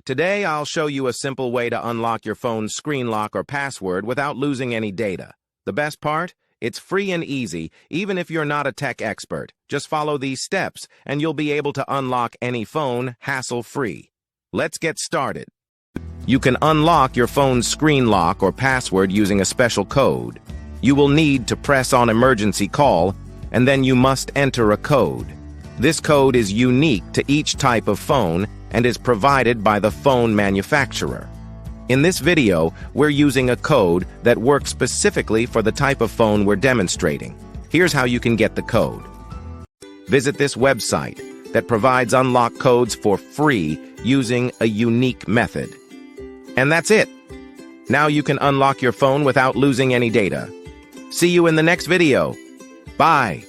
Today, I'll show you a simple way to unlock your phone's screen lock or password without losing any data. The best part? It's free and easy, even if you're not a tech expert. Just follow these steps, and you'll be able to unlock any phone hassle-free. Let's get started. You can unlock your phone's screen lock or password using a special code. You will need to press on emergency call, and then you must enter a code. This code is unique to each type of phone and is provided by the phone manufacturer. In this video, we're using a code that works specifically for the type of phone we're demonstrating. Here's how you can get the code. Visit this website that provides unlock codes for free using a unique method. And that's it. Now you can unlock your phone without losing any data. See you in the next video. Bye.